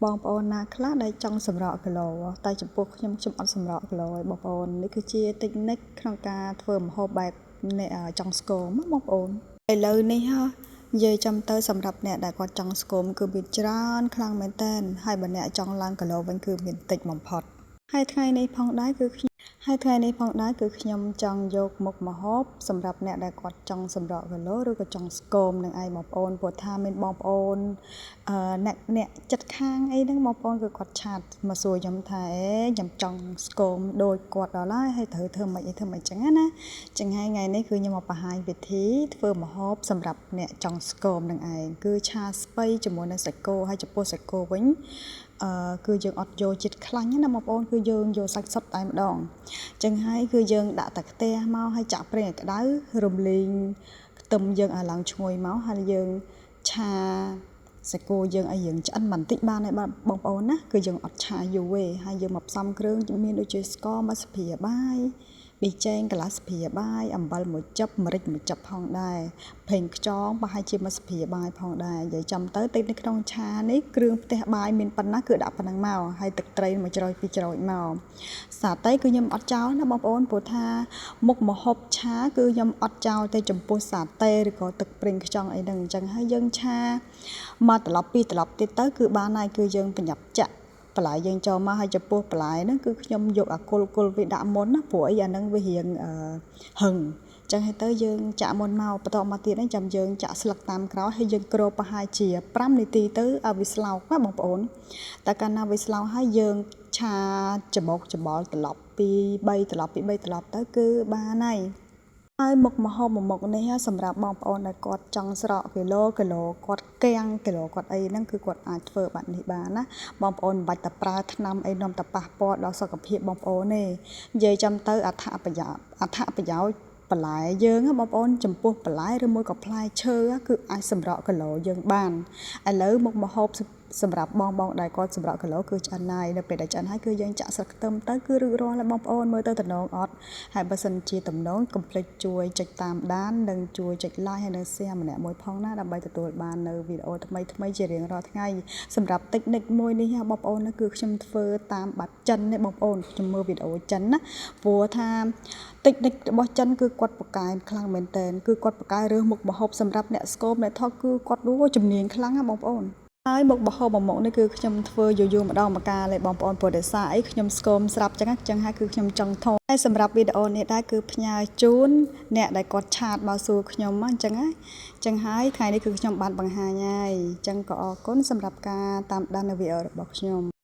បងប្អូនណាខ្លះដែលចង់សម្រកគីឡូតែចំពោះខ្ញុំអត់សម្រកគីឡូឯងបងប្អូននេះគឺជាតិចនិចក្នុងការធ្វើម្ហូបបែបអ្នកចង់ស្គមបងប្អូនឥឡូវនេះហ៎និយាយចាំទៅសម្រាប់អ្នកដែលគាត់ចង់ស្គមគឺមានច្រើនខ្លាំងមែនតើហើយបើអ្នកចង់ឡើងគីឡូវិញគឺមានតិចបំផុតហើយថ្ងៃនេះផងដែរគឺខ្ញុំចង់យកមុខម្ហូបសម្រាប់អ្នកដែលគាត់ចង់សម្រកគីឡូឬក៏ចង់ស្គមនឹងឯងបងប្អូនព្រោះថាមានបងប្អូនអ្នកចិត្តខាងអីហ្នឹងបងប្អូនគឺគាត់ឆាតមកសួរខ្ញុំថាខ្ញុំចង់ស្គមដូចគាត់ដល់ហើយត្រូវធ្វើម៉េចអញ្ចឹងណាចឹងហើយថ្ងៃនេះគឺខ្ញុំមកបង្ហាញវិធីធ្វើម្ហូបសម្រាប់អ្នកចង់ស្គមនឹងឯងគឺឆាស្ពៃជាមួយនឹងសាច់គោហើយចំពោះសាច់គោវិញគឺយើងអត់យកចិត្តខ្លាញ់ណាបងប្អូនគឺយើងយកសាច់សុទ្ធតែម្ដងចឹងហើយគឺយើងដាក់តែខ្ទះមកហើយចាក់ប្រេងឲ្យក្តៅរំលីងខ្ទឹមយើងឲ្យឡើងឈ្ងុយមកហើយយើងឆាសាច់គោយើងឲ្យយើងឆ្អិនបន្តិចបានហើយបងប្អូនណាគឺយើងអត់ឆាយូរទេហើយយើងមកផ្សំគ្រឿងមានដូចជាស្ករមួយស្ព្រាបាយប៊ីចេងកន្លះស្ព្រាបាយអំបិលមួយចិបម្រេចមួយចិបផងដែរប្រេងខ្យងប្រហែលជាមួយស្ព្រាបាយផងដែរនិយាយចំទៅតិចនៅក្នុងឆានេះគ្រឿងផ្ទះបាយមានប៉ុណ្ណាគឺដាក់ប៉ុណ្ណឹងមកហើយទឹកត្រីមួយច្រោយពីរច្រោយមកសាតេគឺខ្ញុំអត់ចោលណាបងប្អូនព្រោះថាមុខម្ហូបឆាគឺខ្ញុំអត់ចោលតែចំពោះសាតេឬក៏ទឹកប្រេងខ្យងអីហ្នឹងអញ្ចឹងហើយយើងឆាមកត្រឡប់ពីត្រឡប់ទៀតទៅគឺបានហើយគឺយើងប្រញាប់ចាក់បន្លែយើងចូលមកហើយចំពោះបន្លែហ្នឹងគឺខ្ញុំយកអាគុលវាដាក់មុនណាព្រោះអីអាហ្នឹងវារៀងហឹងចឹងហើយទៅយើងចាក់មុនមកបន្តមកទៀតហ្នឹងចាំយើងចាក់ស្លឹកតាមក្រោយហើយយើងគ្របប្រហែលជា5នាទីទៅឲ្យវាស្លោកណាបងប្អូនតែកាលណាវាស្លោកហើយយើងឆាច្បោកច្បល់ត្រឡប់ពី3ត្រឡប់ទៅគឺបានហើយមុខម្ហូបមួយមុខនេះសម្រាប់បងប្អូនដែលគាត់ចង់ស្រកគីឡូគាត់កាំងគីឡូគាត់អីហ្នឹងគឺគាត់អាចធ្វើបែបនេះបានណាបងប្អូនមិនបាច់តែប្រើថ្នាំអីនាំតែប៉ះពាល់ដល់សុខភាពបងប្អូនទេនិយាយចាំទៅអត្ថប្រយោជន៍បន្លែយើងបងប្អូនចំពោះបន្លែឬមួយក៏ផ្លែឈើគឺអាចសម្រកគីឡូយើងបានឥឡូវមុខម្ហូបសម្រាប់បងដែលគាត់សម្រកគីឡូគឺឆ្អិនហើយនៅពេលដែលឆ្អិនហើយគឺយើងចាក់ស្លឹកខ្ទឹមទៅគឺរួចរាល់ហើយបងប្អូនមើលទៅតំណងអត់ហើយបើសិនជាតំណងកុំភ្លេចជួយចុចតាមដាននិងជួយចុច like ហើយនិង share ម្នាក់មួយផងណាដើម្បីទទួលបាននៅវីដេអូថ្មីជារៀងរាល់ថ្ងៃសម្រាប់តិចនិចមួយនេះបងប្អូនគឺខ្ញុំធ្វើតាមបែបចិនទេបងប្អូនខ្ញុំមើលវីដេអូចិនណាព្រោះថាតិចនិចរបស់ចិនគឺគាត់បកកែខ្លាំងមែនតើគឺគាត់បកកែរើសមុខម្ហូបសម្រាប់អ្នកស្គមអ្នកថតគឺគាត់ជំនាញខ្លាំងណាបងប្អូនហើយមុខម្ហូបមួយមុខនេះគឺខ្ញុំធ្វើយូរម្ដងម្កាលទេបងប្អូនព្រោះដោយសារអីខ្ញុំស្គមស្រាប់ចឹងហើយគឺខ្ញុំចង់ថតហើយសម្រាប់វីដេអូនេះដែរគឺផ្ញើជូនអ្នកដែលគាត់ឆាតមកសួរខ្ញុំអញ្ចឹងហើយថ្ងៃនេះគឺខ្ញុំបានបង្ហាញហើយអញ្ចឹងក៏អរគុណសម្រាប់ការតាមដាននៅវីដេអូរបស់ខ្ញុំ